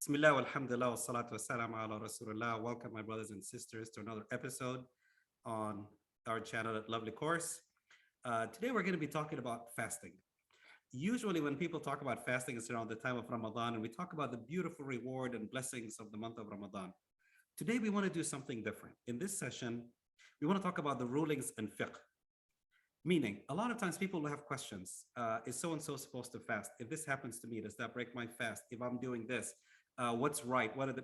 Bismillah, walhamdulillah, wa salatu wa salam ala Rasulullah. Welcome, my brothers and sisters, to another episode on our channel at Lovely Course. Today, we're going to be talking about fasting. Usually, when people talk about fasting, it's around the time of Ramadan, and we talk about the beautiful reward and blessings of the month of Ramadan. Today, we want to do something different. In this session, we want to talk about the rulings and fiqh. Meaning, a lot of times people will have questions. Is so-and-so supposed to fast? If this happens to me, does that break my fast? If I'm doing this, what's right? What are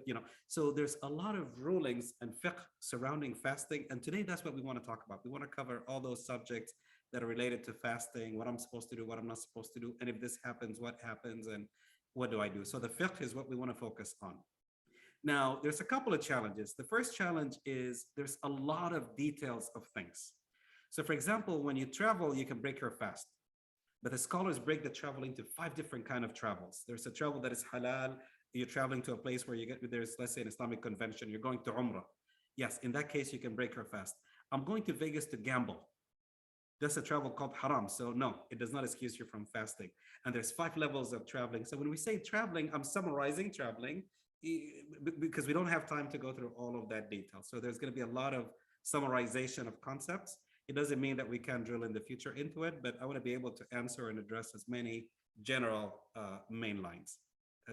so there's a lot of rulings and fiqh surrounding fasting. And today that's what we want to talk about. We want to cover all those subjects that are related to fasting, what I'm supposed to do, what I'm not supposed to do. And if this happens, what happens and what do I do? So the fiqh is what we want to focus on. Now, there's a couple of challenges. The first challenge is there's a lot of details of things. So for example, when you travel, you can break your fast. But the scholars break the travel into 5 different kind of travels. There's a travel that is halal. You're traveling to a place where there's, let's say, an Islamic convention. You're going to Umrah. Yes, in that case, you can break your fast. I'm going to Vegas to gamble. That's a travel called haram. So no, it does not excuse you from fasting. And there's 5 levels of traveling. So when we say traveling, I'm summarizing traveling because we don't have time to go through all of that detail. So there's going to be a lot of summarization of concepts. It doesn't mean that we can drill in the future into it, but I want to be able to answer and address as many general main lines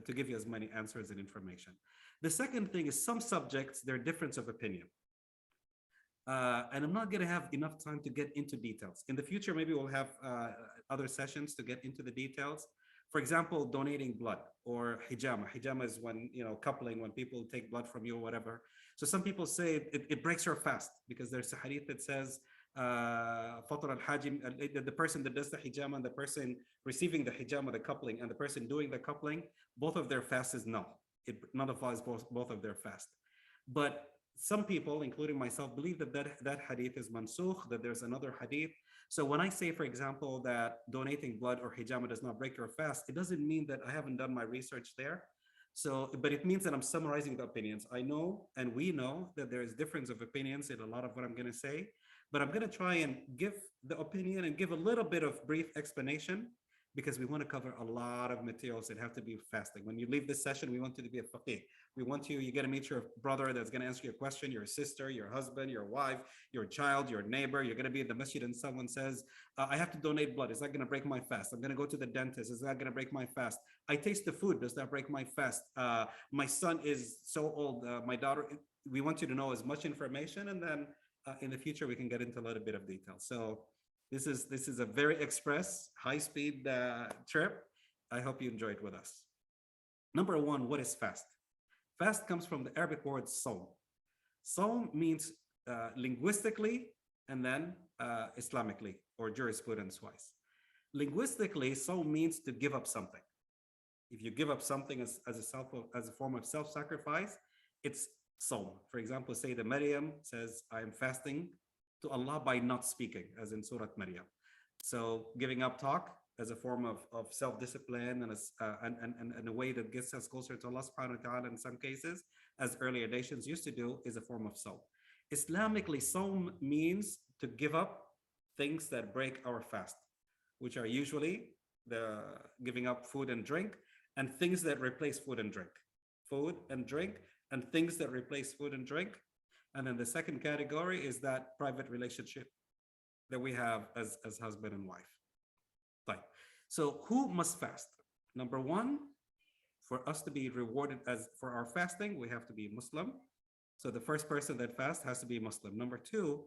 to give you as many answers and information. The second thing is some subjects, there are difference of opinion. And I'm not going to have enough time to get into details. In the future, maybe we'll have other sessions to get into the details. For example, donating blood or hijama. Hijama is when, coupling, when people take blood from you or whatever. So some people say it breaks your fast because there's a hadith that says, Fatr al-Hajim, the person that does the hijama and the person receiving the hijama, the coupling, and the person doing the coupling, both of their fast is null. It nullifies both of their fast. But some people, including myself, believe that hadith is mansukh, that there's another hadith. So when I say, for example, that donating blood or hijama does not break your fast, it doesn't mean that I haven't done my research there. So, but it means that I'm summarizing the opinions. I know, and we know, that there is difference of opinions in a lot of what I'm going to say, but I'm going to try and give the opinion and give a little bit of brief explanation because we want to cover a lot of materials that have to be fasting. When you leave this session, we want you to be a faqih. We want you get to meet your brother that's going to answer your question, your sister, your husband, your wife, your child, your neighbor. You're going to be in the masjid and someone says, I have to donate blood. Is that going to break my fast? I'm going to go to the dentist. Is that going to break my fast? I taste the food. Does that break my fast? My son is so old. My daughter, we want you to know as much information, and then in the future, we can get into a little bit of detail. So this is a very express, high-speed trip. I hope you enjoy it with us. Number 1, what is fast? Fast comes from the Arabic word sawm. Sawm means linguistically and then Islamically or jurisprudence-wise. Linguistically, sawm means to give up something. If you give up something as a form of self-sacrifice, it's Sawm. For example, Sayyidah Maryam says, I am fasting to Allah by not speaking, as in Surah Maryam. So giving up talk as a form of self-discipline and a way that gets us closer to Allah subhanahu wa ta'ala in some cases, as earlier nations used to do, is a form of Sawm. Islamically, Sawm means to give up things that break our fast, which are usually the giving up food and drink and things that replace food and drink. Food and drink and things that replace food and drink. And then the second category is that private relationship that we have as husband and wife. Right. So who must fast? Number 1, for us to be rewarded for our fasting, we have to be Muslim. So the first person that fasts has to be Muslim. Number 2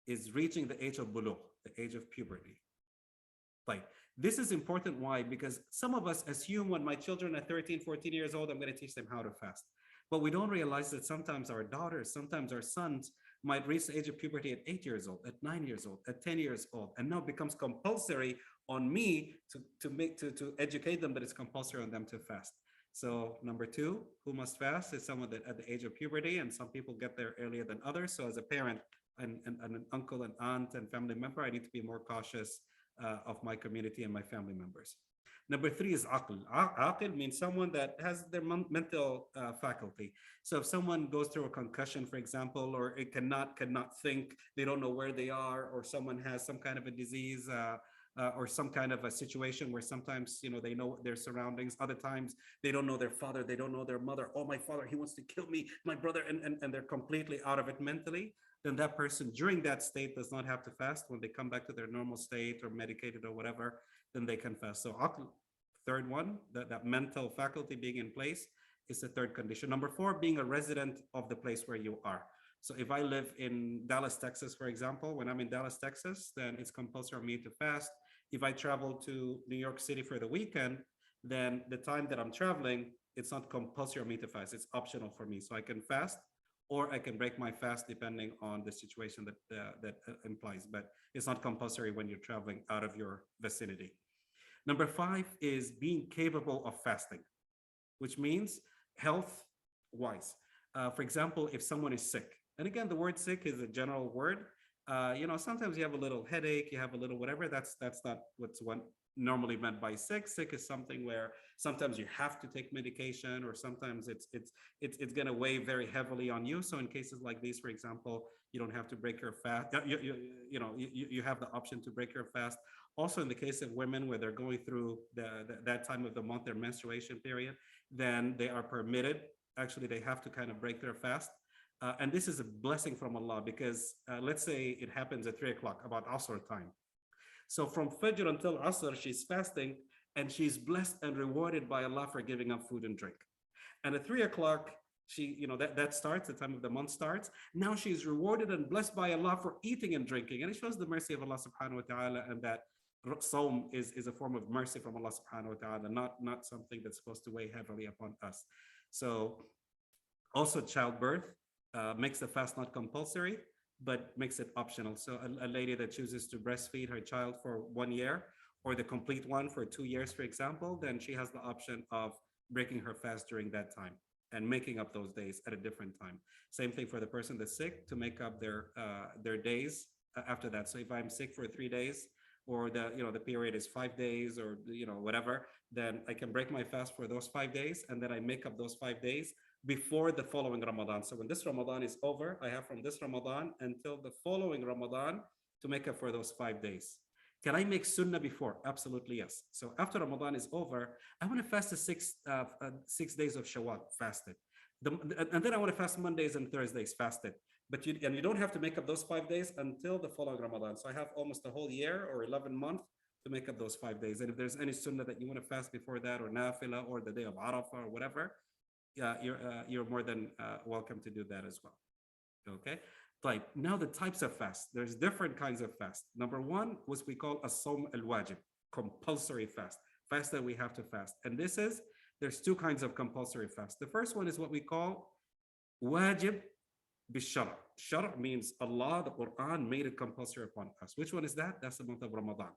is reaching the age of bulugh, the age of puberty. Right. This is important. Why? Because some of us assume when my children are 13, 14 years old, I'm going to teach them how to fast. But we don't realize that sometimes our daughters, sometimes our sons might reach the age of puberty at 8 years old, at 9 years old, at 10 years old, and now it becomes compulsory on me to educate them that it's compulsory on them to fast. So number 2, who must fast is someone that at the age of puberty, and some people get there earlier than others. So as a parent and an uncle and aunt and family member, I need to be more cautious of my community and my family members. Number 3 is aql. Aql means someone that has their mental faculty. So if someone goes through a concussion, for example, or it cannot think, they don't know where they are, or someone has some kind of a disease, or some kind of a situation where sometimes they know their surroundings, other times they don't know their father, they don't know their mother. Oh, my father, he wants to kill me, my brother, and they're completely out of it mentally. Then that person during that state does not have to fast. When they come back to their normal state or medicated or whatever, then they can fast. So third one, that mental faculty being in place is the third condition. Number four, being a resident of the place where you are. So if I live in Dallas, Texas, for example, when I'm in Dallas, Texas, then it's compulsory on me to fast. If I travel to New York City for the weekend, then the time that I'm traveling, it's not compulsory on me to fast. It's optional for me. So I can fast or I can break my fast depending on the situation that implies, but it's not compulsory when you're traveling out of your vicinity. Number five is being capable of fasting, which means health wise. For example, if someone is sick, and again, the word sick is a general word. Sometimes you have a little headache, you have a little whatever. That's not what's one normally meant by sick. Sick is something where sometimes you have to take medication, or sometimes it's going to weigh very heavily on you. So in cases like these, for example, you don't have to break your fast. You have the option to break your fast. Also, in the case of women where they're going through that time of the month, their menstruation period, then they are permitted. Actually, they have to kind of break their fast. And this is a blessing from Allah, because let's say it happens at 3 o'clock, about Asr time. So from Fajr until Asr, she's fasting, and she's blessed and rewarded by Allah for giving up food and drink. And at 3 o'clock, that starts, the time of the month starts. Now she's rewarded and blessed by Allah for eating and drinking. And it shows the mercy of Allah subhanahu wa ta'ala, and that Sawm is a form of mercy from Allah subhanahu wa ta'ala, not something that's supposed to weigh heavily upon us. So also childbirth makes the fast not compulsory, but makes it optional. So a lady that chooses to breastfeed her child for 1 year, or the complete one for 2 years, for example, then she has the option of breaking her fast during that time and making up those days at a different time. Same thing for the person that's sick, to make up their days after that. So if I'm sick for 3 days, or the period is 5 days, or whatever, then I can break my fast for those 5 days, and then I make up those 5 days before the following Ramadan. So when this Ramadan is over, I have from this Ramadan until the following Ramadan to make up for those 5 days. Can I make sunnah before? Absolutely, yes. So after Ramadan is over, I want to fast the 6 days of Shawwal fasted. And then I want to fast Mondays and Thursdays fasted. But you don't have to make up those 5 days until the following Ramadan. So I have almost a whole year or 11 months to make up those 5 days. And if there's any sunnah that you want to fast before that, or nafila, or the day of Arafah, or whatever, you're more than welcome to do that as well. Okay. Like, now the types of fast. There's different kinds of fast. Number one was we call as-sawm al-wajib, compulsory fast that we have to fast. And there's two kinds of compulsory fast. The first one is what we call wajib bishara. Shara means Allah, the Quran, made it compulsory upon us. Which one is that? That's the month of Ramadan.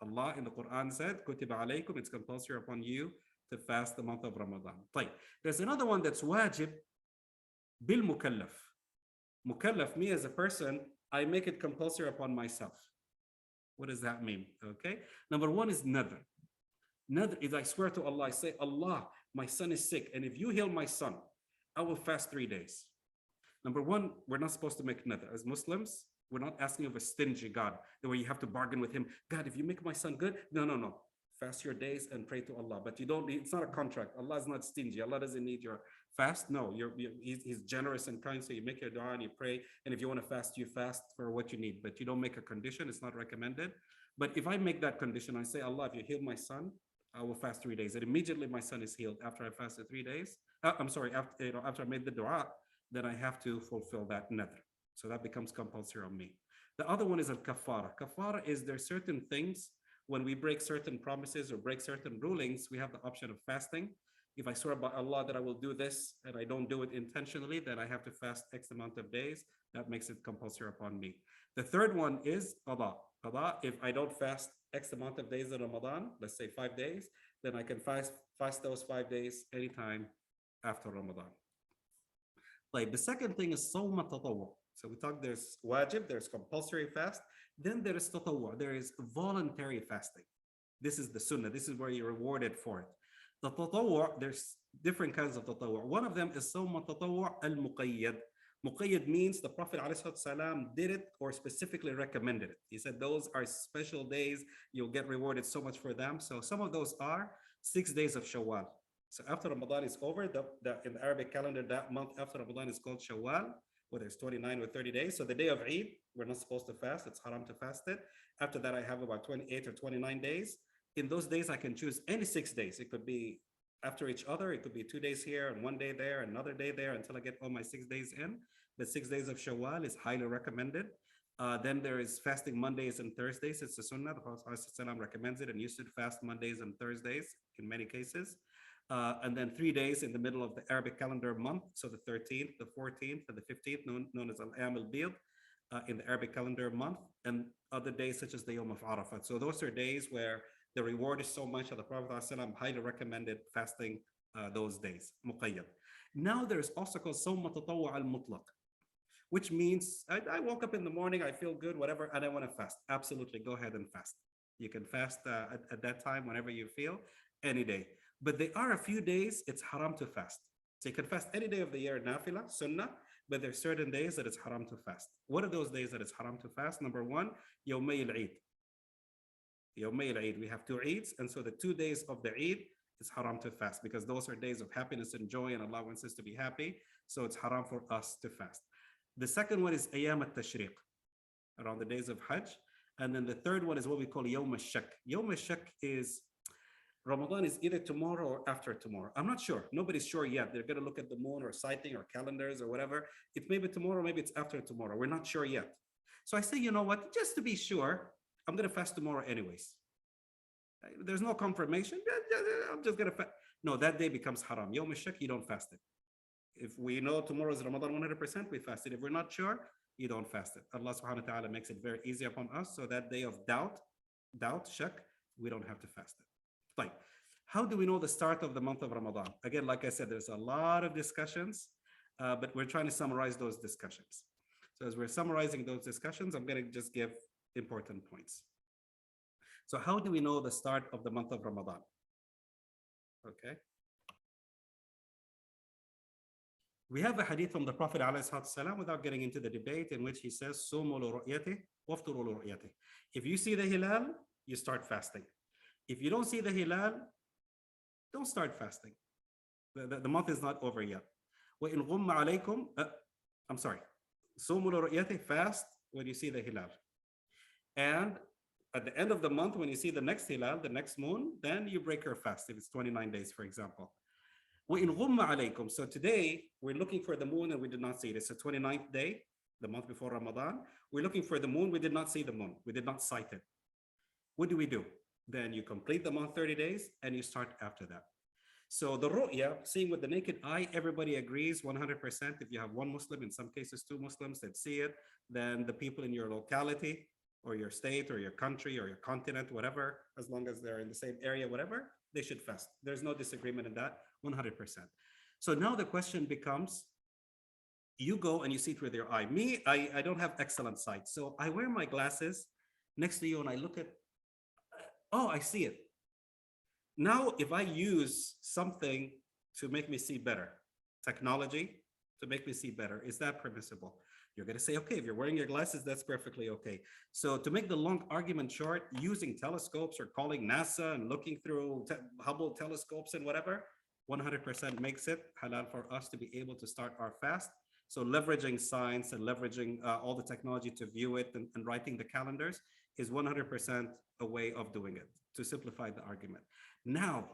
Allah in the Quran said, Kutiba alaykum, it's compulsory upon you to fast the month of Ramadan. There's another one that's wajib bil mukallaf. Mukallaf, me as a person, I make it compulsory upon myself. What does that mean? Okay. Number one is nadr. Nadr is I swear to Allah, I say, Allah, my son is sick, and if you heal my son, I will fast 3 days. Number one, we're not supposed to make nadr. As Muslims, we're not asking of a stingy God, the way you have to bargain with him. God, if you make my son good, no. Fast your days and pray to Allah. But you don't need, it's not a contract. Allah is not stingy. Allah doesn't need your fast. No, he's generous and kind. So you make your dua and you pray. And if you want to fast, you fast for what you need. But you don't make a condition. It's not recommended. But if I make that condition, I say, Allah, if you heal my son, I will fast 3 days. And immediately my son is healed after I fasted 3 days. After I made the dua, then I have to fulfill that nadr. So that becomes compulsory on me. The other one is al-kafara. Kafara is there certain things when we break certain promises or break certain rulings, we have the option of fasting. If I swear by Allah that I will do this and I don't do it intentionally, then I have to fast X amount of days. That makes it compulsory upon me. The third one is qada. Qada, if I don't fast X amount of days in Ramadan, let's say 5 days, then I can fast those 5 days anytime after Ramadan. The second thing is sawm tatawwu. So we talked, there's wajib, there's compulsory fast, then there is tatawwu, there is voluntary fasting. This is the sunnah, this is where you're rewarded for it. The tatawwu, there's different kinds of tatawwu. One of them is sawm tatawwu al-muqayyad. Muqayyad means the Prophet ﷺ did it or specifically recommended it. He said those are special days, you'll get rewarded so much for them. So some of those are 6 days of Shawwal. So after Ramadan is over, in the Arabic calendar, that month after Ramadan is called Shawwal, whether it's 29 or 30 days. So the day of Eid, we're not supposed to fast. It's haram to fast it. After that, I have about 28 or 29 days. In those days, I can choose any 6 days. It could be after each other. It could be 2 days here and one day there, another day there until I get all my 6 days in. The 6 days of Shawwal is highly recommended. Then there is fasting Mondays and Thursdays. It's a sunnah. The Prophet ﷺ recommends it, and you should fast Mondays and Thursdays in many cases. And then 3 days in the middle of the Arabic calendar month. So the 13th, the 14th, and the 15th, known as Al-Ayam al-Bid in the Arabic calendar month, and other days such as the Yom of Arafat. So those are days where the reward is so much that the Prophet ﷺ highly recommended fasting those days, muqayyad. Now there's also called Sawm Tatawwu' al-Mutlaq, which means I woke up in the morning, I feel good, whatever, and I want to fast. Absolutely, go ahead and fast. You can fast at that time whenever you feel, any day. But there are a few days it's haram to fast. So you can fast any day of the year, nafila, sunnah, but there's certain days that it's haram to fast. What are those days that it's haram to fast? Number one, Yawmay al-Eid. Yawmay al-Eid, we have 2 Eids, and so the 2 days of the Eid, it's haram to fast because those are days of happiness and joy, and Allah wants us to be happy. So it's haram for us to fast. The second one is Ayam al-Tashriq, around the days of Hajj. And then the third one is what we call Yawm al-Shak. Yawm al-Shak is Ramadan is either tomorrow or after tomorrow. I'm not sure. Nobody's sure yet. They're going to look at the moon or sighting or calendars or whatever. It may be tomorrow, maybe it's after tomorrow. We're not sure yet. So I say, you know what? Just to be sure, I'm going to fast tomorrow anyways. There's no confirmation. I'm just going to fast. No, that day becomes haram. Yawm al-Shak, you don't fast it. If we know tomorrow is Ramadan 100%, we fast it. If we're not sure, you don't fast it. Allah subhanahu wa ta'ala makes it very easy upon us. So that day of doubt, shak, we don't have to fast it. Like, how do we know the start of the month of Ramadan? Again, like I said, there's a lot of discussions, but we're trying to summarize those discussions. So as we're summarizing those discussions, I'm going to just give important points. So how do we know the start of the month of Ramadan? Okay. We have a hadith from the Prophet ﷺ without getting into the debate in which he says, "Sumu li ru'yatihi waftiru li ru'yatihi." If you see the hilal, you start fasting. If you don't see the hilal, don't start fasting. The month is not over yet. وَإِنْ غُمَّ عَلَيْكُمْ I'm sorry. صُومُوا لِرُؤْيَتِهِ, fast when you see the hilal. And at the end of the month, when you see the next hilal, the next moon, then you break your fast if it's 29 days, for example. وَإِنْ غُمَّ عَلَيْكُمْ. So today, we're looking for the moon and we did not see it. It's the 29th day, the month before Ramadan. We're looking for the moon. We did not see the moon. We did not sight it. What do? Then you complete the month 30 days and you start after that. So the ru'ya, seeing with the naked eye, everybody agrees 100%. If you have one Muslim, in some cases 2 Muslims that see it, then the people in your locality or your state or your country or your continent, whatever, as long as they're in the same area, whatever, they should fast. There's no disagreement in that, 100%. So now the question becomes, you go and you see through your eye. Me, I don't have excellent sight. So I wear my glasses next to you and I look at, oh, I see it. Now, if I use something to make me see better, technology to make me see better, is that permissible? You're going to say, okay, if you're wearing your glasses, that's perfectly okay. So to make the long argument short, using telescopes or calling NASA and looking through Hubble telescopes and whatever, 100% makes it halal for us to be able to start our fast. So leveraging science and leveraging all the technology to view it and writing the calendars is 100% a way of doing it, to simplify the argument. Now,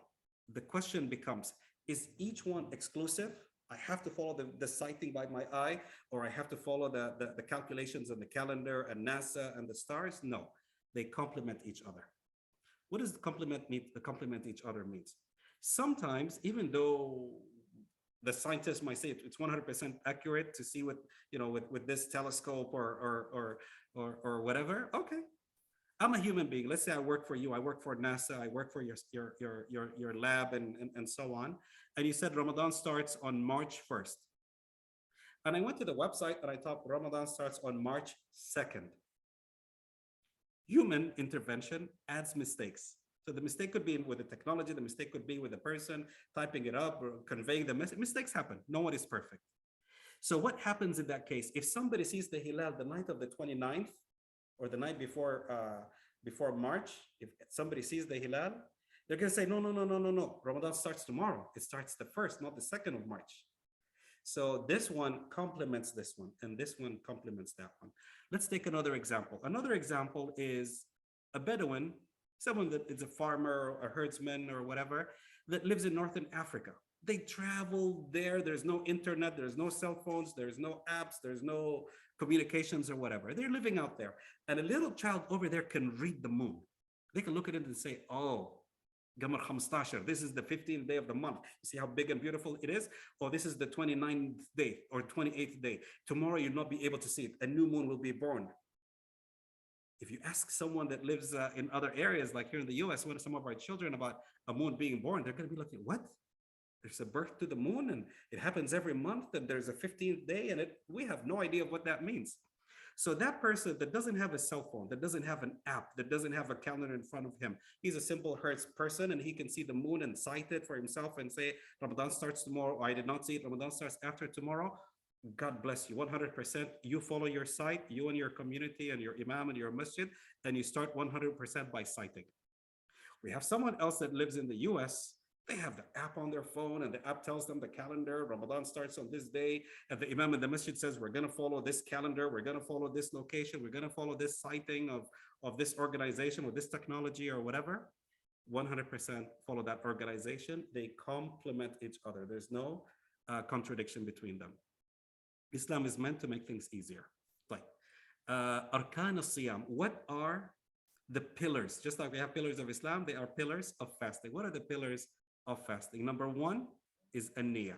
the question becomes, is each one exclusive? I have to follow the sighting by my eye, or I have to follow the calculations and the calendar and NASA and the stars? No, they complement each other. What does the complement each other means? Sometimes, even though the scientists might say it's 100% accurate to see with this telescope or whatever, okay. I'm a human being. Let's say I work for you. I work for NASA. I work for your lab and so on. And you said Ramadan starts on March 1st. And I went to the website and I thought Ramadan starts on March 2nd. Human intervention adds mistakes. So the mistake could be with the technology. The mistake could be with the person typing it up or conveying the message. Mistakes happen. No one is perfect. So what happens in that case? If somebody sees the hilal the night of the 29th or the night before March, if somebody sees the hilal, they're going to say, no, no, no, no, no, no. Ramadan starts tomorrow. It starts the 1st, not the 2nd of March. So this one complements this one, and this one complements that one. Let's take another example. Another example is a Bedouin, someone that is a farmer or a herdsman or whatever, that lives in Northern Africa. They travel there. There's no internet. There's no cell phones. There's no apps. There's no communications or whatever. They're living out there. And a little child over there can read the moon. They can look at it and say, oh, Gamar 15, this is the 15th day of the month. You see how big and beautiful it is? Or this is the 29th day or 28th day. Tomorrow you'll not be able to see it. A new moon will be born. If you ask someone that lives in other areas, like here in the US, what are some of our children about a moon being born, they're going to be looking, what? There's a birth to the moon and it happens every month and there's a 15th day and we have no idea what that means. So that person that doesn't have a cell phone, that doesn't have an app, that doesn't have a calendar in front of him, he's a simple hertz person and he can see the moon and cite it for himself and say, Ramadan starts tomorrow. I did not see it. Ramadan starts after tomorrow. God bless you 100%. You follow your site, you and your community and your imam and your masjid, and you start 100% by citing. We have someone else that lives in the US. They have the app on their phone and the app tells them the calendar. Ramadan starts on this day. And the imam in the masjid says, we're going to follow this calendar. We're going to follow this location. We're going to follow this citing of this organization or this technology or whatever. 100% follow that organization. They complement each other. There's no contradiction between them. Islam is meant to make things easier. Like Arkan al-Siyam. What are the pillars? Just like we have pillars of Islam, they are pillars of fasting. What are the pillars of fasting? Number one is an-niyah.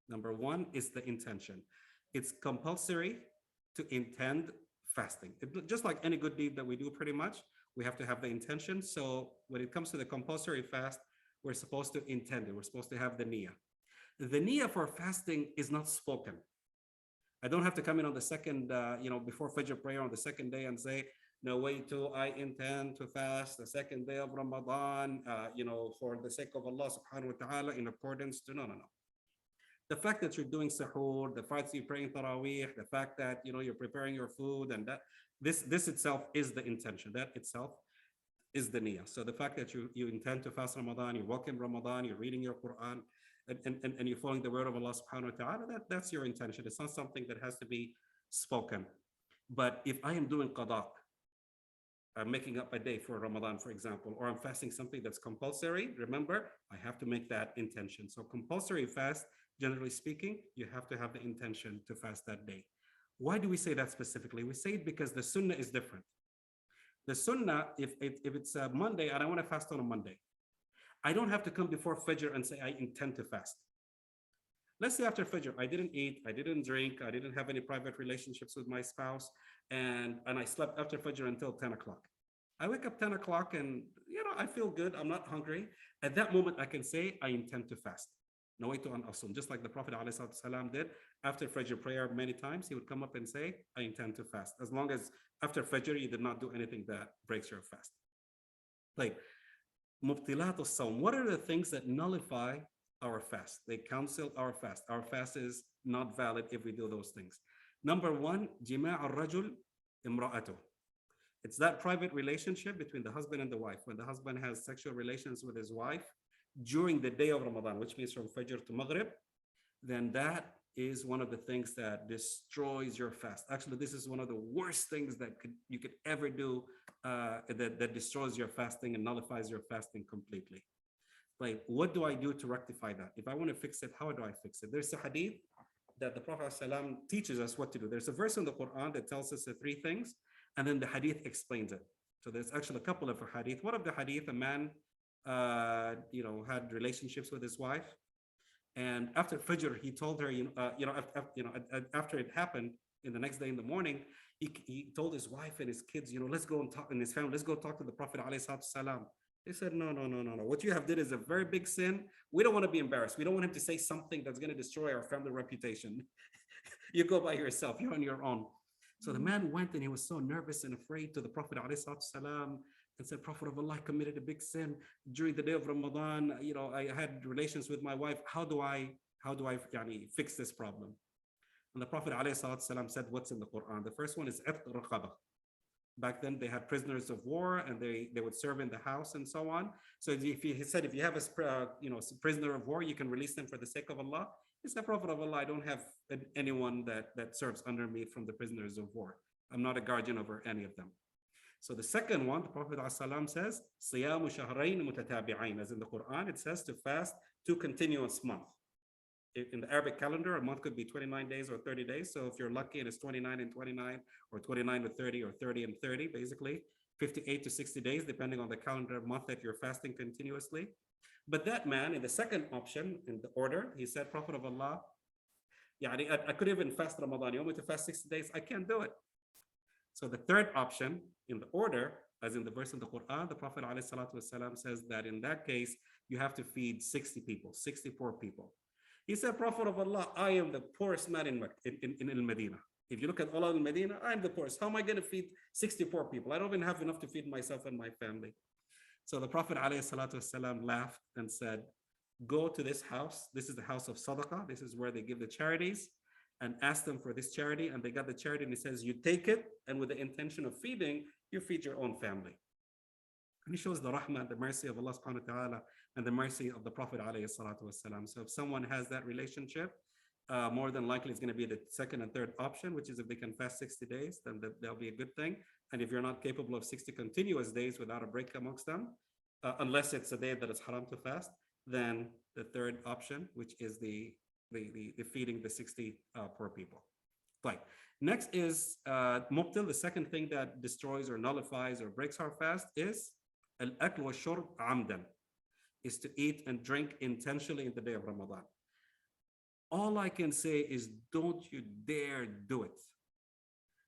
Number one is the intention. It's compulsory to intend fasting. Just like any good deed that we do pretty much, we have to have the intention. So when it comes to the compulsory fast, we're supposed to intend it. We're supposed to have the niyah. The niyah for fasting is not spoken. I don't have to come in on the second, before Fajr prayer on the second day and say, no, wait till I intend to fast the second day of Ramadan, for the sake of Allah subhanahu wa ta'ala in accordance to, no. The fact that you're doing sahur, the fact that you're praying tarawih, the fact that, you're preparing your food and that this itself is the intention. That itself is the niyyah. So the fact that you intend to fast Ramadan, you walk in Ramadan, you're reading your Quran, and you're following the word of Allah subhanahu wa ta'ala, that's your intention. It's not something that has to be spoken. But if I am doing qada, I'm making up a day for Ramadan, for example, or I'm fasting something that's compulsory, remember, I have to make that intention. So compulsory fast, generally speaking, you have to have the intention to fast that day. Why do we say that specifically? We say it because the sunnah is different. The sunnah, if it's a Monday and I want to fast on a Monday, I don't have to come before Fajr and say I intend to fast. Let's say after Fajr, I didn't eat, I didn't drink, I didn't have any private relationships with my spouse, and I slept after Fajr until 10 o'clock. I wake up 10 o'clock and, I feel good, I'm not hungry. At that moment, I can say I intend to fast. Nawaitu an asum, just like the Prophet ﷺ did. After Fajr prayer many times, he would come up and say, I intend to fast. As long as after Fajr, you did not do anything that breaks your fast. Like, mubtilat as-sawm, what are the things that nullify our fast? They cancel our fast. Our fast is not valid if we do those things. Number one, jima' al-rajul imra'atuh. It's that private relationship between the husband and the wife. When the husband has sexual relations with his wife during the day of Ramadan, which means from Fajr to Maghrib, then that is one of the things that destroys your fast. Actually, this is one of the worst things that you could ever do, that destroys your fasting and nullifies your fasting completely. Like, what do I do to rectify that? If I want to fix it, how do I fix it? There's a hadith that the Prophet ﷺ teaches us what to do. There's a verse in the Quran that tells us the three things, and then the hadith explains it. So there's actually a couple of hadith. One of the hadith, a man, had relationships with his wife, and after Fajr, he told her, after it happened, in the next day in the morning, he told his wife and his kids, let's go and talk, and his family, let's go talk to the Prophet ﷺ. They said, no. What you have did is a very big sin. We don't want to be embarrassed. We don't want him to say something that's going to destroy our family reputation. You go by yourself. You're on your own. So the man went and he was so nervous and afraid to the Prophet ﷺ and said, Prophet of Allah, I committed a big sin during the day of Ramadan. I had relations with my wife. How do I fix this problem? And the Prophet ﷺ said, what's in the Quran? The first one is Itq Raqabah. Back then, they had prisoners of war, and they would serve in the house and so on. So if he said, if you have a prisoner of war, you can release them for the sake of Allah. He said, Prophet of Allah, I don't have anyone that serves under me from the prisoners of war. I'm not a guardian over any of them. So the second one, the Prophet ﷺ says, "Siyamu shahrayn mutatabi'ain." As in the Quran, it says to fast 2 continuous months. In the Arabic calendar, a month could be 29 days or 30 days. So if you're lucky and it's 29 and 29, or 29 to 30, or 30 and 30, basically 58 to 60 days, depending on the calendar month that you're fasting continuously. But that man, in the second option, in the order, he said, Prophet of Allah, I could even fast Ramadan. You want me to fast 60 days? I can't do it. So the third option in the order, as in the verse in the Quran, the Prophet ﷺ says that in that case, you have to feed 60 people, 64 people. He said, Prophet of Allah, I am the poorest man in Medina. If you look at all of Medina, I'm the poorest. How am I going to feed 64 people? I don't even have enough to feed myself and my family. So the Prophet ﷺ laughed and said, go to this house. This is the house of Sadaqah. This is where they give the charities, and ask them for this charity. And they got the charity, and he says, you take it, and with the intention of feeding, you feed your own family. And he shows the rahmah, the mercy of Allah subhanahu wa ta'ala, and the mercy of the Prophet alayhi salatu wasalam. So if someone has that relationship, more than likely it's going to be the second and third option, which is if they can fast 60 days, then that'll be a good thing. And if you're not capable of 60 continuous days without a break amongst them, unless it's a day that it's haram to fast, then the third option, which is the feeding the 60 poor people. Right. Next is mubtil. The second thing that destroys or nullifies or breaks our fast is al-akl wa shurb amdan, is to eat and drink intentionally in the day of Ramadan. All I can say is don't you dare do it.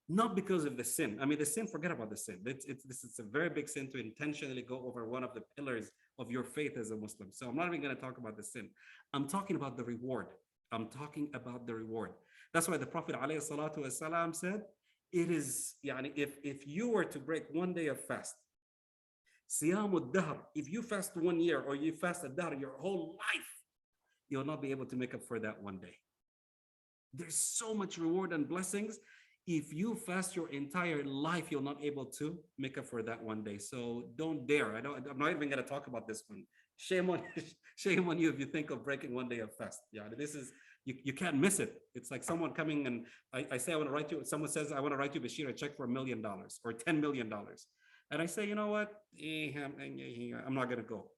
Not because of the sin. I mean, the sin, forget about the sin. It's a very big sin to intentionally go over one of the pillars of your faith as a Muslim. So I'm not even going to talk about the sin. I'm talking about the reward. I'm talking about the reward. That's why the Prophet ﷺ said, it is, if you were to break one day of fast, siyamud dahr, if you fast 1 year or you fast a dahr your whole life, you'll not be able to make up for that one day. There's so much reward and blessings. If you fast your entire life, you're not able to make up for that one day. So don't dare. I'm not even going to talk about this one. Shame on you if you think of breaking one day of fast. Yeah, this is, you can't miss it. It's like someone coming and I say, I want to write you, someone says, I want to write you, Bashir, a check for $1 million or $10 million. And I say, you know what? I'm not going to go.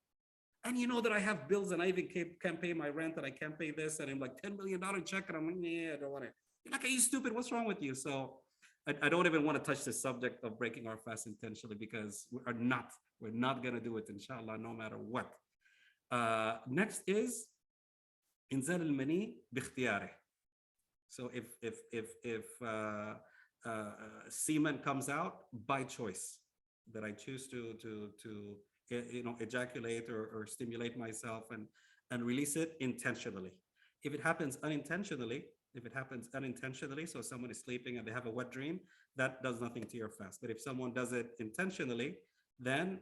And you know that I have bills and I even can't pay my rent and I can't pay this. And I'm like, $10 million check. And I'm like, I don't want it. You're like, are you stupid? What's wrong with you? So I don't even want to touch the subject of breaking our fast intentionally, because we're not going to do it, inshallah, no matter what. Next is inzal al-mani bikhtiyarih. So if semen comes out by choice, that I choose to ejaculate or stimulate myself and release it intentionally. If it happens unintentionally, so someone is sleeping and they have a wet dream, that does nothing to your fast. But if someone does it intentionally, then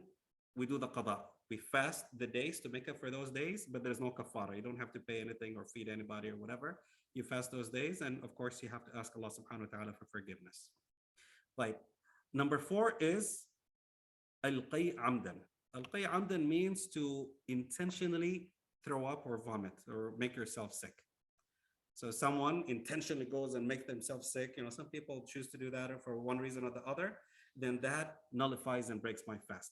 we do the qada. We fast the days to make up for those days, but there's no kafara. You don't have to pay anything or feed anybody or whatever. You fast those days, and of course you have to ask Allah subhanahu wa ta'ala for forgiveness. Right. Number 4 is al-qay amdan. Al-qay amdan means to intentionally throw up or vomit or make yourself sick. So someone intentionally goes and make themselves sick. Some people choose to do that for one reason or the other. Then that nullifies and breaks my fast.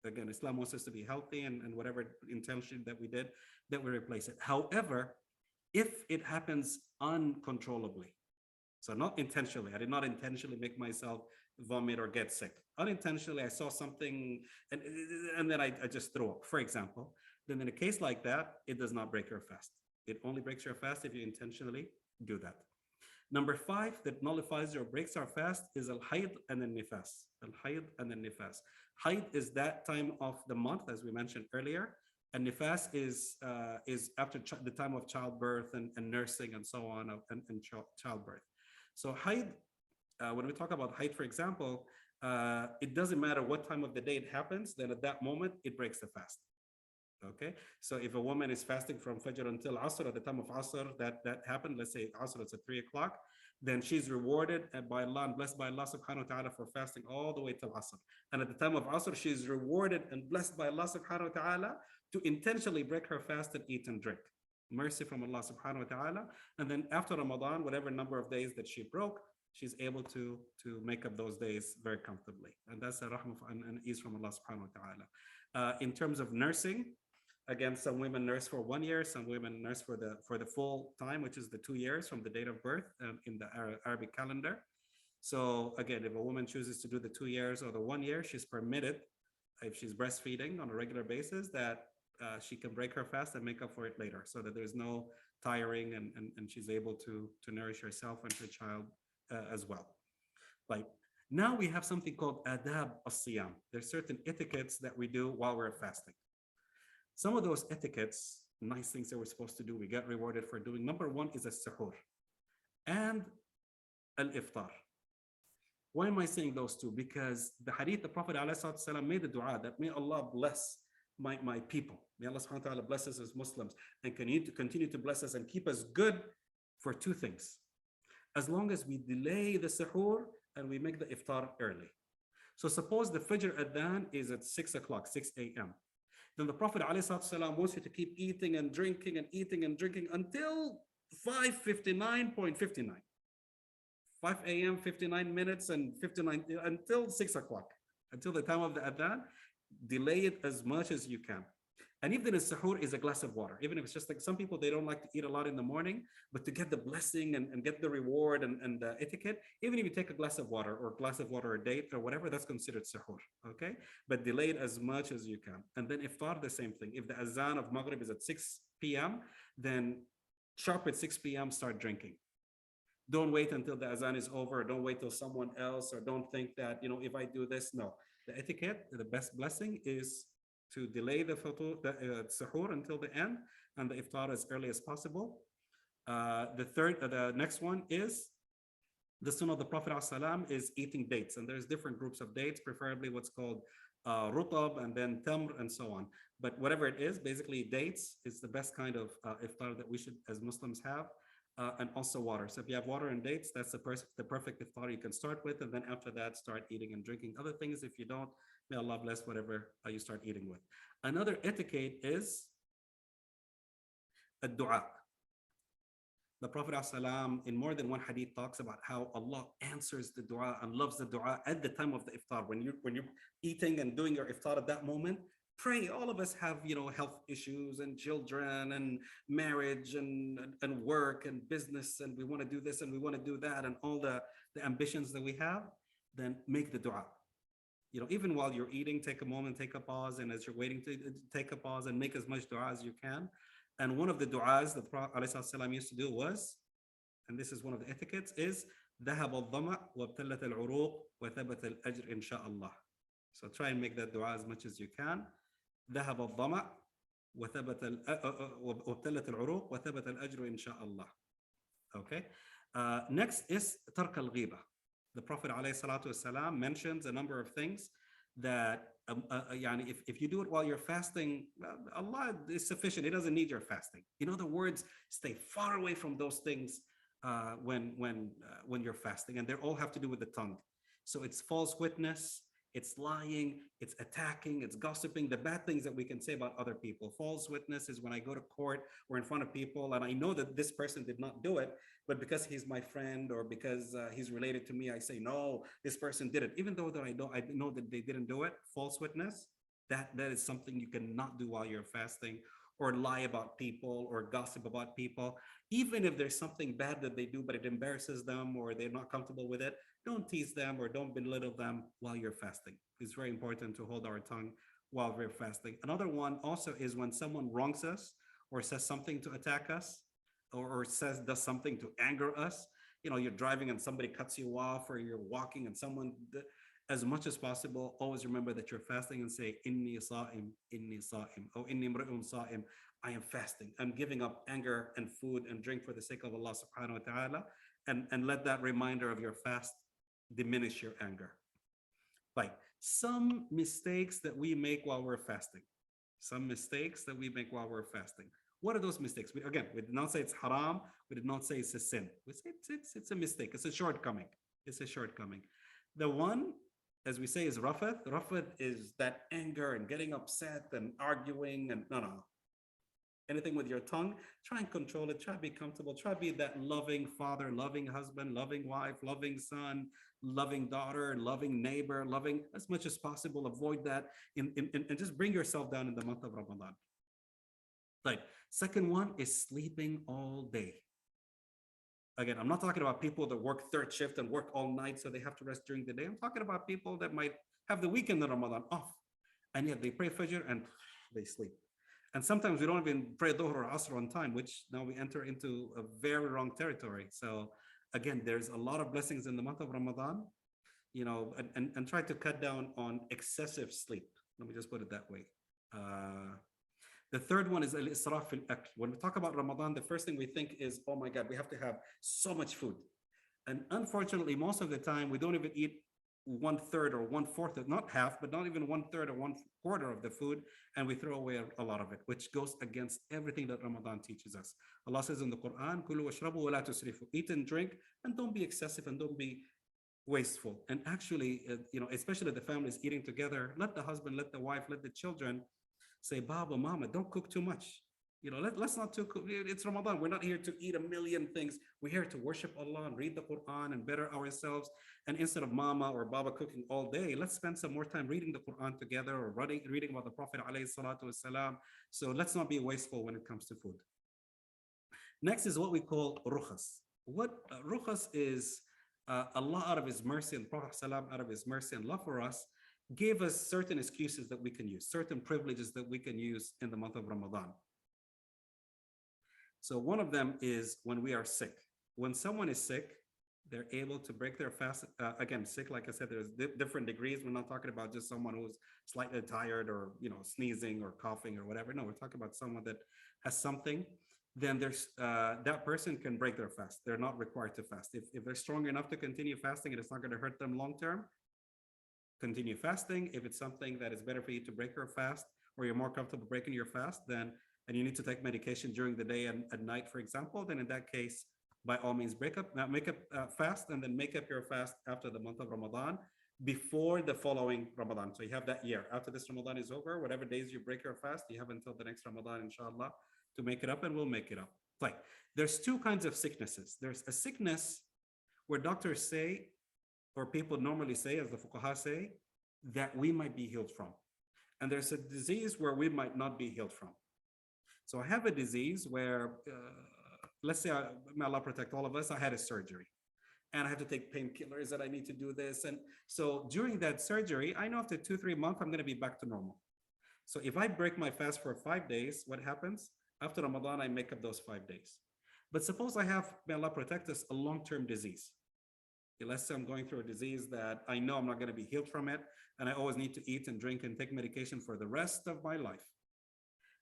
Again, Islam wants us to be healthy, and whatever intention that we did, that we replace it. However, if it happens uncontrollably, so not intentionally, I did not intentionally make myself vomit or get sick. Unintentionally, I saw something and then I just threw up, for example. Then in a case like that, it does not break your fast. It only breaks your fast if you intentionally do that. Number 5 that nullifies or breaks our fast is al-hayd and al-nifas. Al-hayd and al-nifas. Hayd is that time of the month, as we mentioned earlier, and nifas is after the time of childbirth and nursing and so on, and childbirth. So hayd, when we talk about hayd, for example, it doesn't matter what time of the day it happens, then at that moment it breaks the fast. Okay, so if a woman is fasting from Fajr until Asr, at the time of Asr that happened, let's say Asr, it's at 3 o'clock, then she's rewarded by Allah and blessed by Allah subhanahu wa ta'ala for fasting all the way till Asr. And at the time of Asr, she's rewarded and blessed by Allah subhanahu wa ta'ala to intentionally break her fast and eat and drink. Mercy from Allah subhanahu wa ta'ala. And then after Ramadan, whatever number of days that she broke, she's able to make up those days very comfortably. And that's a rahmah and ease from Allah subhanahu wa ta'ala. In terms of nursing, again, some women nurse for 1 year, some women nurse for the full time, which is the 2 years from the date of birth in the Arabic calendar. So again, if a woman chooses to do the 2 years or the 1 year, she's permitted, if she's breastfeeding on a regular basis, that she can break her fast and make up for it later, so that there's no tiring, and she's able to nourish herself and her child as well. Like, now we have something called adab as-siyam. There's certain etiquettes that we do while we're fasting. Some of those etiquettes, nice things that we're supposed to do, we get rewarded for doing. Number one is a suhoor and al-iftar. Why am I saying those two? Because the hadith, the Prophet ﷺ made a dua that may Allah bless my people. May Allah subhanahu wa ta'ala bless us as Muslims and continue to bless us and keep us good for two things. As long as we delay the suhoor and we make the iftar early. So suppose the Fajr adhan is at 6 o'clock, 6 a.m. Then the Prophet ﷺ wants you to keep eating and drinking until 5:59.59. 5 a.m., 59 minutes and 59, until 6 o'clock, until the time of the adhan. Delay it as much as you can. And even the suhoor is a glass of water, even if it's just like some people, they don't like to eat a lot in the morning, but to get the blessing and get the reward and the etiquette, even if you take a glass of water or a date or whatever, that's considered suhoor, okay? But delay it as much as you can. And then iftar, the same thing. If the azan of Maghrib is at 6 p.m., then sharp at 6 p.m., start drinking. Don't wait until the azan is over, or don't wait till someone else, or don't think that, if I do this, no. The etiquette, the best blessing is to delay the suhoor until the end and the iftar as early as possible. The next one is the sunnah of the Prophet ﷺ is eating dates. And there's different groups of dates, preferably what's called rutab and then tamr and so on. But whatever it is, basically dates is the best kind of iftar that we should, as Muslims, have. And also water. So if you have water and dates, that's the perfect iftar you can start with. And then after that, start eating and drinking other things. If you don't, may Allah bless whatever you start eating with. Another etiquette is a dua. The Prophet ﷺ, in more than one hadith, talks about how Allah answers the dua and loves the dua at the time of the iftar. When you're eating and doing your iftar at that moment, pray. All of us have, health issues and children and marriage and work and business, and we want to do this and we want to do that, and all the ambitions that we have. Then make the dua. Even while you're eating, take a moment, take a pause, and as you're waiting, to take a pause and make as much dua as you can. And one of the du'as that the Prophet ﷺ used to do was, and this is one of the etiquettes, is ذهب الظمأ وابتلت العروق وثبت الأجر إن شاء الله. So try and make that dua as much as you can. ذهب الظمأ وابتلت العروق وثبت الأجر إن شاء الله. Okay. Next is ترك الغيبة. The Prophet ﷺ mentions a number of things that if you do it while you're fasting, Allah is sufficient. It doesn't need your fasting. In other words, stay far away from those things when you're fasting, and they all have to do with the tongue. So it's false witness, it's lying, it's attacking, it's gossiping, the bad things that we can say about other people. False witness is when I go to court or in front of people and I know that this person did not do it, but because he's my friend or because he's related to me, I say, no, this person did it. Even though that I know that they didn't do it. False witness, that is something you cannot do while you're fasting, or lie about people or gossip about people. Even if there's something bad that they do, but it embarrasses them or they're not comfortable with it, don't tease them or don't belittle them while you're fasting. It's very important to hold our tongue while we're fasting. Another one also is when someone wrongs us or says something to attack us, or does something to anger us. You're driving and somebody cuts you off, or you're walking and someone, as much as possible, always remember that you're fasting and say, inni sa'im, or inni mri'un sa'im. I am fasting. I'm giving up anger and food and drink for the sake of Allah subhanahu wa ta'ala. And let that reminder of your fast diminish your anger. Like some mistakes that we make while we're fasting. Some mistakes that we make while we're fasting. What are those mistakes? Again, we did not say it's haram. We did not say it's a sin. We say it's a mistake. It's a shortcoming. It's a shortcoming. The one, as we say, is rafath. Rafath is that anger and getting upset and arguing and no, no, no. Anything with your tongue, try and control it. Try to be comfortable. Try to be that loving father, loving husband, loving wife, loving son, loving daughter, loving neighbor, loving as much as possible. Avoid that and just bring yourself down in the month of Ramadan. Like, second one is sleeping all day. Again, I'm not talking about people that work third shift and work all night so they have to rest during the day. I'm talking about people that might have the weekend of Ramadan off, and yet they pray Fajr and they sleep. And sometimes we don't even pray Dhuhr or Asr on time, which now we enter into a very wrong territory. So again, there's a lot of blessings in the month of Ramadan, and try to cut down on excessive sleep. Let me just put it that way. The third one is al-israf fil akl. When we talk about Ramadan, the first thing we think is, oh my God, we have to have so much food. And unfortunately, most of the time, we don't even eat 1/3 or 1/4, not half, but not even 1/3 or 1/4 of the food, and we throw away a lot of it, which goes against everything that Ramadan teaches us. Allah says in the Quran, "Kulu washrabu wa la tusrifu." Eat and drink, and don't be excessive and don't be wasteful. And actually, especially the families eating together, let the husband, let the wife, let the children say, Baba, Mama, don't cook too much. Let's not too cook. It's Ramadan. We're not here to eat a million things. We're here to worship Allah and read the Quran and better ourselves. And instead of Mama or Baba cooking all day, let's spend some more time reading the Quran together or reading about the Prophet alayhi salatu wasalam. So let's not be wasteful when it comes to food. Next is what we call rukhas. What rukhas is, Allah out of His mercy and Prophet salam out of His mercy and love for us gave us certain excuses that we can use, certain privileges that we can use in the month of Ramadan. So one of them is when we are sick. When someone is sick, they're able to break their fast. Again, sick, like I said, there's different degrees. We're not talking about just someone who's slightly tired or sneezing or coughing or whatever. No, we're talking about someone that has something. Then there's that person can break their fast. They're not required to fast. If they're strong enough to continue fasting and it's not going to hurt them long term, continue fasting. If it's something that is better for you to break your fast, or you're more comfortable breaking your fast, and you need to take medication during the day and at night, for example, then in that case, by all means, make up fast, and then make up your fast after the month of Ramadan, before the following Ramadan. So you have that year. After this Ramadan is over, whatever days you break your fast, you have until the next Ramadan, inshallah, to make it up, and we'll make it up. Like, there's two kinds of sicknesses. There's a sickness where doctors say, or people normally say, as the fuqaha say, that we might be healed from. And there's a disease where we might not be healed from. So I have a disease where, let's say, may Allah protect all of us, I had a surgery. And I have to take painkillers, and I need to do this. And so during that surgery, I know after 2-3 months, I'm going to be back to normal. So if I break my fast for 5 days, what happens? After Ramadan, I make up those 5 days. But suppose I have, may Allah protect us, a long-term disease. Let's say I'm going through a disease that I know I'm not going to be healed from it, and I always need to eat and drink and take medication for the rest of my life.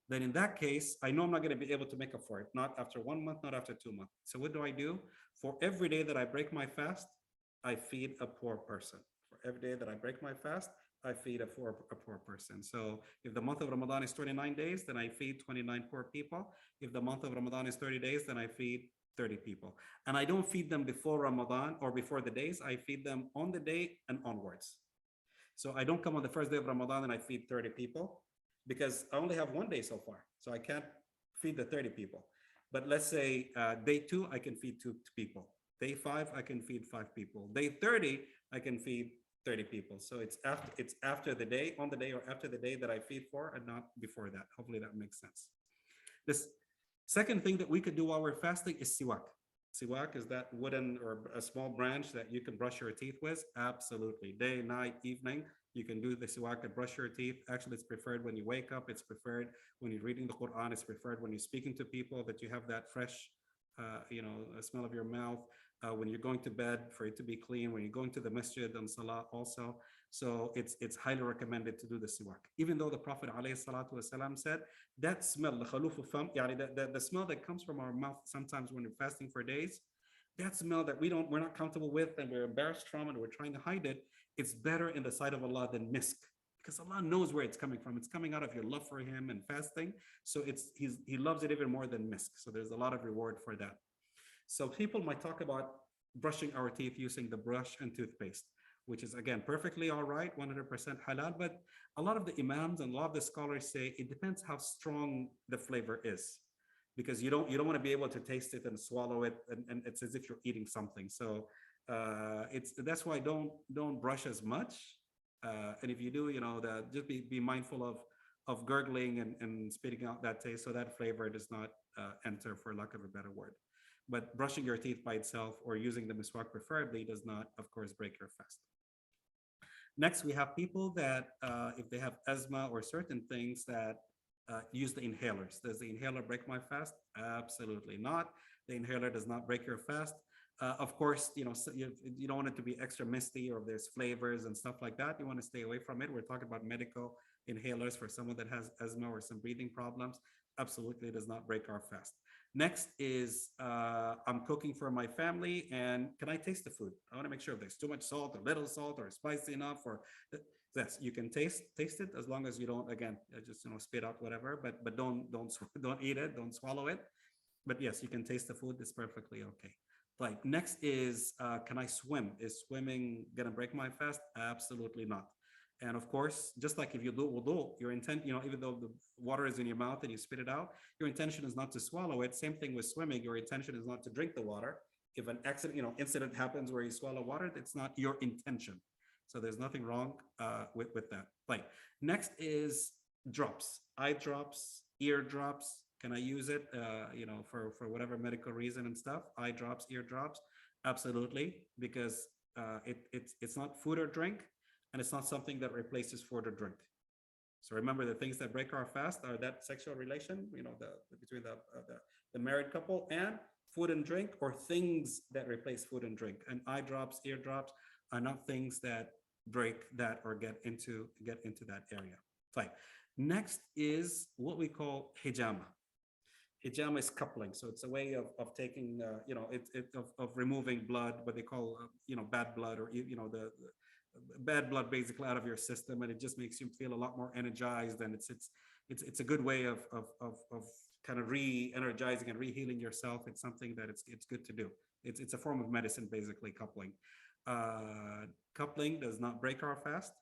Then in that case, I know I'm not going to be able to make up for it, not after 1 month, not after 2 months. So what do? For every day that I break my fast, I feed a poor person. For every day that I break my fast, I feed a poor person. So if the month of Ramadan is 29 days, then I feed 29 poor people. If the month of Ramadan is 30 days, then I feed 30 people. And I don't feed them before Ramadan or before the days. I feed them on the day and onwards. So I don't come on the first day of Ramadan and I feed 30 people, because I only have 1 day so far. So I can't feed the 30 people. But let's say day 2, I can feed 2 people. Day 5, I can feed 5 people. Day 30, I can feed 30 people. So it's after the day, on the day or after the day that I feed for, and not before that. Hopefully that makes sense. This second thing that we could do while we're fasting is siwak. Siwak is that wooden or a small branch that you can brush your teeth with. Absolutely. Day, night, evening, you can do the siwak and brush your teeth. Actually, it's preferred when you wake up. It's preferred when you're reading the Quran. It's preferred when you're speaking to people, that you have that fresh, smell of your mouth. When you're going to bed, for it to be clean. When you're going to the masjid and salah also. So it's highly recommended to do the siwak. Even though the Prophet ﷺ said that smell, the smell that comes from our mouth sometimes when we're fasting for days, that smell that we're not comfortable with and we're embarrassed from and we're trying to hide it, it's better in the sight of Allah than misk. because Allah knows where it's coming from. It's coming out of your love for Him and fasting. So He loves it even more than misk. So there's a lot of reward for that. So people might talk about brushing our teeth using the brush and toothpaste, which is again perfectly all right, 100% halal. But a lot of the imams and a lot of the scholars say it depends how strong the flavor is, because you don't want to be able to taste it and swallow it, and it's as if you're eating something. So it's that's why don't brush as much. And if you do, that just be mindful of gurgling and spitting out that taste, so that flavor does not enter, for lack of a better word. But brushing your teeth by itself or using the miswak preferably does not, of course, break your fast. Next, we have people that if they have asthma or certain things that use the inhalers. Does the inhaler break my fast? Absolutely not. The inhaler does not break your fast. Of course, so you don't want it to be extra misty or there's flavors and stuff like that. You want to stay away from it. We're talking about medical inhalers for someone that has asthma or some breathing problems. Absolutely does not break our fast. Next is I'm cooking for my family, and can I taste the food? I want to make sure if there's too much salt or little salt or spicy enough, or yes, you can taste it, as long as you don't, again, just spit out whatever, but don't eat it, don't swallow it. But yes, you can taste the food. It's perfectly okay. Like, next is can I swim? Is swimming gonna break my fast? Absolutely not. And of course, just like if you do wudu, your intent, even though the water is in your mouth and you spit it out, your intention is not to swallow it. Same thing with swimming. Your intention is not to drink the water. If an accident, incident happens where you swallow water, it's not your intention. So there's nothing wrong with that. Like, next is drops, eye drops, ear drops. Can I use it, for whatever medical reason and stuff? Eye drops, ear drops, absolutely, because it's not food or drink, and it's not something that replaces food or drink. So remember, the things that break our fast are that sexual relation, between the married couple, and food and drink, or things that replace food and drink. And eye drops, ear drops are not things that break that or get into that area. Fine. Next is what we call hijama. Hijama is coupling, so it's a way of taking, of removing blood, what they call, bad blood, or the bad blood basically out of your system, and it just makes you feel a lot more energized. And it's a good way of kind of re-energizing and re-healing yourself. It's something that it's good to do. It's a form of medicine, basically, coupling. Coupling does not break our fast.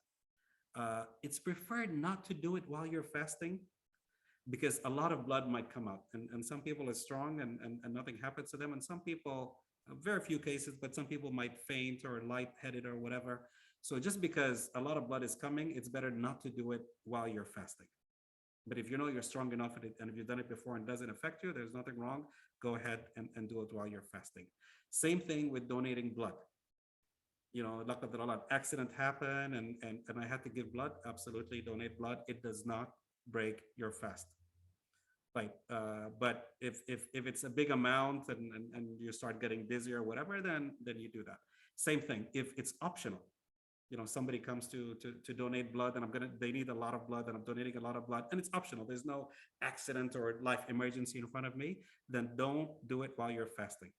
It's preferred not to do it while you're fasting, because a lot of blood might come out, and some people are strong and nothing happens to them, and some people, very few cases, but some people might faint or lightheaded or whatever. So just because a lot of blood is coming, it's better not to do it while you're fasting. But if you're strong enough at it, and if you've done it before and doesn't affect you, there's nothing wrong. Go ahead and do it while you're fasting. Same thing with donating blood. Accident happened and I had to give blood. Absolutely, donate blood. It does not break your fast. Right. But if it's a big amount and you start getting dizzy or whatever, then you do that. Same thing if it's optional. Somebody comes to donate blood, and they need a lot of blood, and I'm donating a lot of blood, and it's optional. There's no accident or life emergency in front of me. Then don't do it while you're fasting.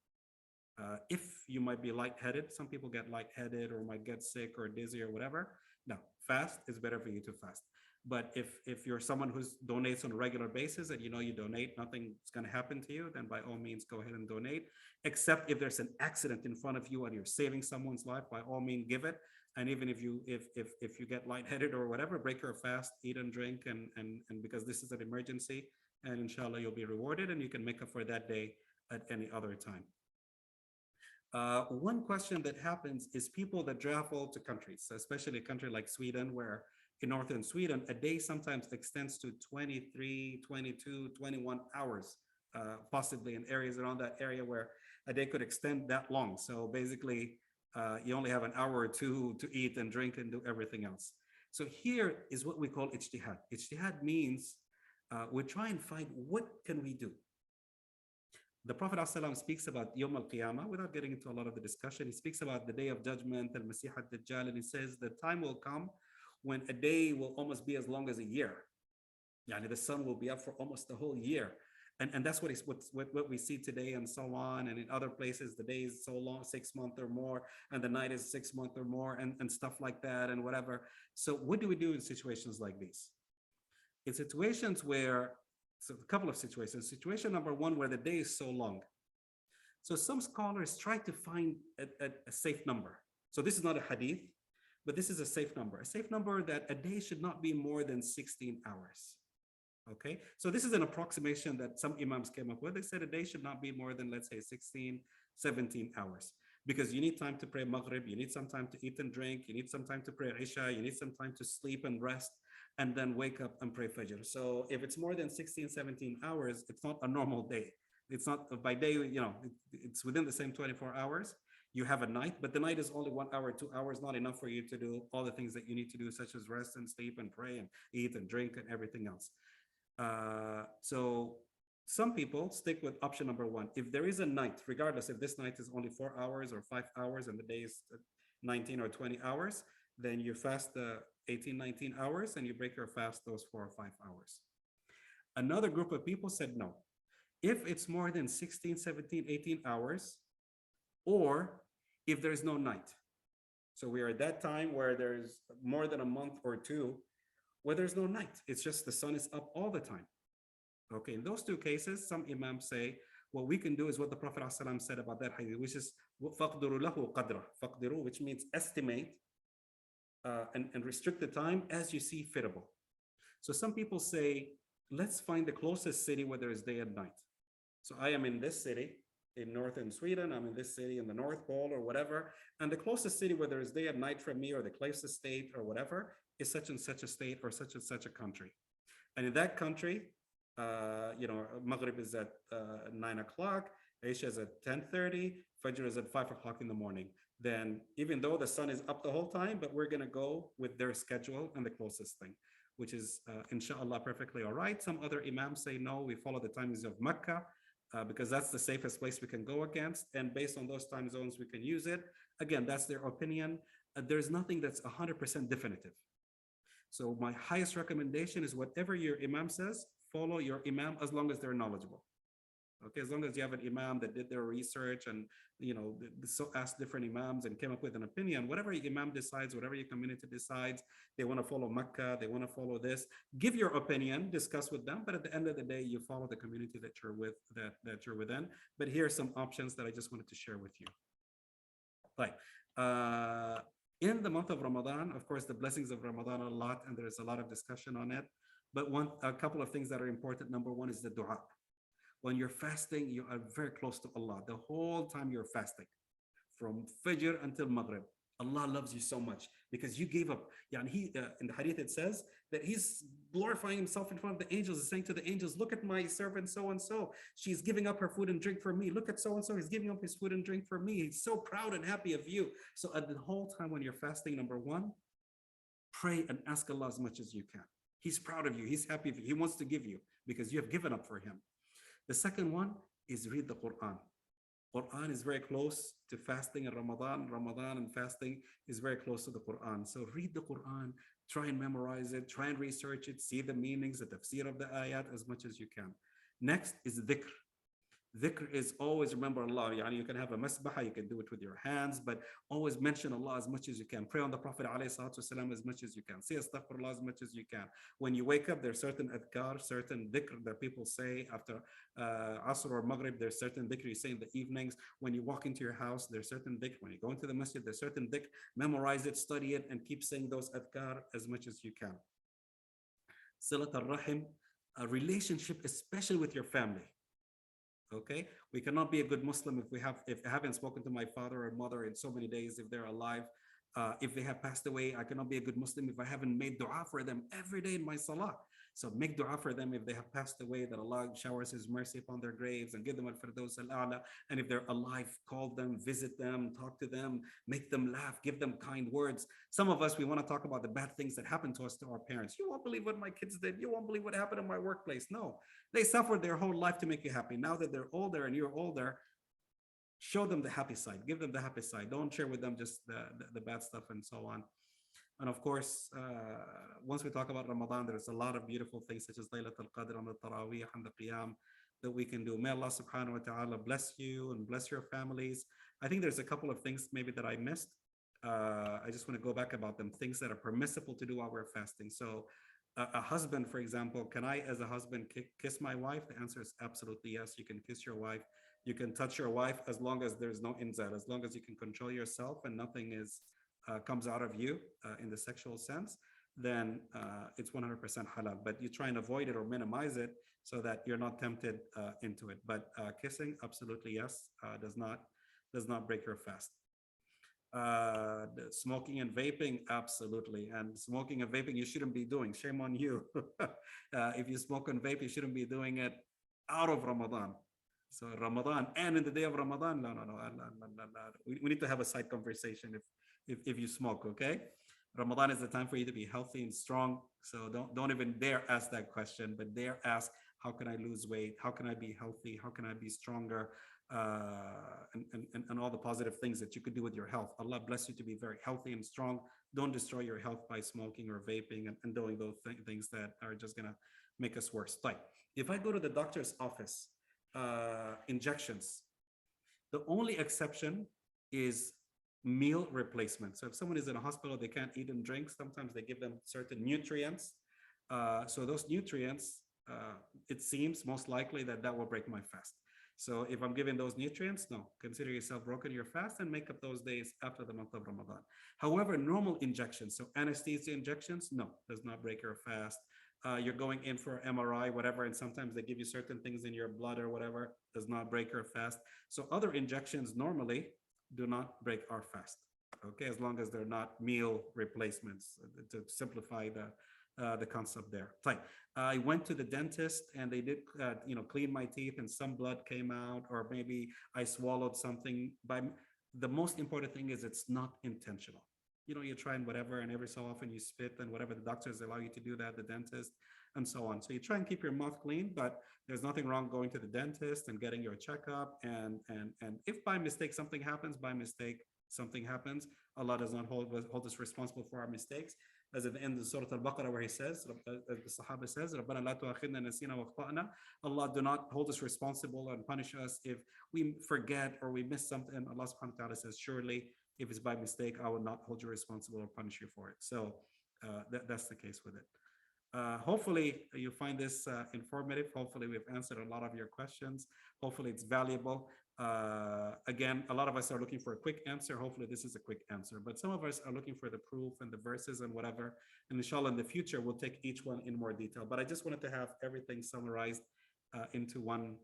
If you might be lightheaded, some people get lightheaded or might get sick or dizzy or whatever. No, fast is better for you to fast. But if you're someone who donates on a regular basis, and you donate, nothing's going to happen to you, then by all means go ahead and donate. Except if there's an accident in front of you and you're saving someone's life, by all means give it. And even if you get lightheaded or whatever, break your fast, eat and drink, and because this is an emergency, and inshallah you'll be rewarded, and you can make up for that day at any other time. One question that happens is people that travel to countries, especially a country like Sweden, where in northern Sweden, a day sometimes extends to 23, 22, 21 hours, possibly in areas around that area where a day could extend that long. So basically, you only have an hour or two to eat and drink and do everything else. So here is what we call ijtihad. Ijtihad means we try and find what can we do. The Prophet ﷺ speaks about Yawm al-Qiyamah without getting into a lot of the discussion. He speaks about the day of judgment, al-Masih al-Dajjal, and he says the time will come when a day will almost be as long as a year. Yani the sun will be up for almost the whole year. And that's what we see today and so on. And in other places, the day is so long, 6 months or more, and the night is 6 months or more, and stuff like that, and whatever. So what do we do in situations like these? In situations where, so a couple of situations. Situation number one, where the day is so long. So some scholars try to find a safe number. So this is not a hadith, but this is a safe number. A safe number that a day should not be more than 16 hours. Okay, so this is an approximation that some imams came up with. They said a day should not be more than, let's say, 16, 17 hours, because you need time to pray Maghrib, you need some time to eat and drink, you need some time to pray Isha, you need some time to sleep and rest, and then wake up and pray Fajr. So if it's more than 16, 17 hours, it's not a normal day. It's not by day, it's within the same 24 hours. You have a night, but the night is only 1 hour, 2 hours, not enough for you to do all the things that you need to do, such as rest and sleep and pray and eat and drink and everything else. So some people stick with option number one. If there is a night, regardless if this night is only 4 hours or 5 hours and the day is 19 or 20 hours, then you fast the 18, 19 hours and you break your fast those 4 or 5 hours. Another group of people said no. If it's more than 16, 17, 18 hours, or if there's no night. So we are at that time where there's more than a month or two where there's no night. It's just the sun is up all the time. Okay, in those two cases, some imams say what we can do is what the Prophet ﷺ said about that hadith, which is فَقْدُرُ لَهُ قَدْرًا. فَقْدُرُ, which means estimate and restrict the time as you see fitable. So some people say, let's find the closest city where there is day and night. So I am in this city in northern Sweden, I'm in this city in the North Pole or whatever, and the closest city where there is day and night from me, or the closest state or whatever, is such and such a state or such and such a country. And in that country, Maghrib is at 9 o'clock, Isha is at 10:30, Fajr is at 5 o'clock in the morning. Then even though the sun is up the whole time, but we're going to go with their schedule and the closest thing, which is inshallah perfectly all right. Some other imams say no, we follow the timings of Mecca, because that's the safest place we can go against. And based on those time zones, we can use it. Again, that's their opinion. There's nothing that's 100% definitive. So my highest recommendation is whatever your imam says, follow your imam as long as they're knowledgeable. Okay, as long as you have an imam that did their research and so asked different imams and came up with an opinion. Whatever your imam decides, whatever your community decides, they want to follow Mecca, they want to follow this. Give your opinion, discuss with them, but at the end of the day, you follow the community that you're with, that you're within. But here are some options that I just wanted to share with you. Right. In the month of Ramadan, of course, the blessings of Ramadan are a lot, and there's a lot of discussion on it. But a couple of things that are important. Number one is the dua. When you're fasting, you are very close to Allah. The whole time you're fasting, from Fajr until Maghrib, Allah loves you so much because you gave up. In the hadith, it says that he's glorifying himself in front of the angels and saying to the angels, look at my servant so-and-so. She's giving up her food and drink for me. Look at so-and-so. He's giving up his food and drink for me. He's so proud and happy of you. So at the whole time when you're fasting, number one, pray and ask Allah as much as you can. He's proud of you. He's happy of you. He wants to give you because you have given up for him. The second one is read the Quran. Quran is very close to fasting and Ramadan. Ramadan and fasting is very close to the Quran. So read the Quran, try and memorize it, try and research it, see the meanings, the tafsir of the ayat as much as you can. Next is dhikr. Dhikr is always remember Allah. You can have a masbaha, you can do it with your hands, but always mention Allah as much as you can. Pray on the Prophet ﷺ as much as you can. Say astaghfirullah as much as you can. When you wake up, there's certain adhkar, certain dhikr that people say after Asr or Maghrib. There's certain dhikr you say in the evenings. When you walk into your house, there's certain dhikr. When you go into the masjid, there's certain dhikr. Memorize it, study it, and keep saying those adhkar as much as you can. Silat al-Rahim, a relationship, especially with your family. Okay, we cannot be a good Muslim if I haven't spoken to my father or mother in so many days, if they're alive. If they have passed away, I cannot be a good Muslim if I haven't made dua for them every day in my salah. So make dua for them if they have passed away, that Allah showers His mercy upon their graves and give them al-firdaus al-a'la. And if they're alive, call them, visit them, talk to them, make them laugh, give them kind words. Some of us, we want to talk about the bad things that happened to us, to our parents. You won't believe what my kids did. You won't believe what happened in my workplace. No, they suffered their whole life to make you happy. Now that they're older and you're older, show them the happy side. Give them the happy side. Don't share with them just the bad stuff and so on. And of course, once we talk about Ramadan, there's a lot of beautiful things such as Laylat al-Qadr and the Taraweeh and the Qiyam. that we can do. May Allah subhanahu wa ta'ala bless you and bless your families. I think there's a couple of things maybe that I missed. I just want to go back about them, things that are permissible to do while we're fasting. So a husband, for example, can I, as a husband, kiss my wife? The answer is absolutely yes. You can kiss your wife. You can touch your wife as long as there's no inzal, as long as you can control yourself and nothing is comes out of you in the sexual sense, then it's 100% halal. But you try and avoid it or minimize it so that you're not tempted into it. But kissing, absolutely yes, does not break your fast. Smoking and vaping, absolutely. And smoking and vaping, you shouldn't be doing. Shame on you. If you smoke and vape, you shouldn't be doing it out of Ramadan. So Ramadan and in the day of Ramadan, no, no, no, no, no, no, no. We need to have a side conversation if you smoke, okay? Ramadan is the time for you to be healthy and strong. So don't even dare ask that question, but dare ask, how can I lose weight? How can I be healthy? How can I be stronger? And all the positive things that you could do with your health. Allah bless you to be very healthy and strong. Don't destroy your health by smoking or vaping and doing those things that are just gonna make us worse. Like, if I go to the doctor's office, injections, the only exception is meal replacement. So if someone is in a hospital, they can't eat and drink, sometimes they give them certain nutrients. So those nutrients, it seems most likely that will break my fast. So if I'm giving those nutrients, no, consider yourself broken your fast and make up those days after the month of Ramadan. However, normal injections, so anesthesia injections, no, does not break your fast. You're going in for MRI, whatever, and sometimes they give you certain things in your blood or whatever, does not break your fast. So other injections normally do not break our fast, okay, as long as they're not meal replacements, to simplify the concept there. Fine. I went to the dentist and they did, clean my teeth and some blood came out, or maybe I swallowed something. The most important thing is it's not intentional. You try and whatever, and every so often you spit and whatever, the doctors allow you to do that, the dentist, and so on. So you try and keep your mouth clean, but there's nothing wrong going to the dentist and getting your checkup. And if by mistake something happens, Allah does not hold us responsible for our mistakes. As at the end of Surah Al-Baqarah, where he says, the Sahaba says, رَبَّنَا لَا تُؤَاخِذْنَا نَسِينَا وَأَخْطَأْنَا. Allah do not hold us responsible and punish us if we forget or we miss something. And Allah subhanahu wa ta'ala says, surely if it's by mistake, I will not hold you responsible or punish you for it. So that's the case with it. Hopefully you find this informative. Hopefully we've answered a lot of your questions. Hopefully it's valuable. Again, a lot of us are looking for a quick answer. Hopefully this is a quick answer, but some of us are looking for the proof and the verses and whatever. And inshallah, in the future, we'll take each one in more detail. But I just wanted to have everything summarized into one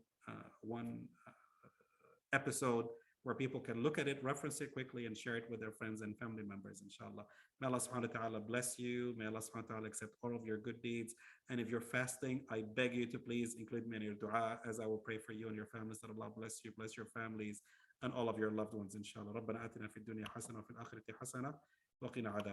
episode where people can look at it, reference it quickly, and share it with their friends and family members, inshallah. May Allah subhanahu wa ta'ala bless you. May Allah subhanahu wa ta'ala accept all of your good deeds. And if you're fasting, I beg you to please include me in your dua, as I will pray for you and your families, that Allah bless you, bless your families, and all of your loved ones, inshallah. ربنا آتنا في الدنيا حسنة وفي الآخرة حسنة وقنا عذاب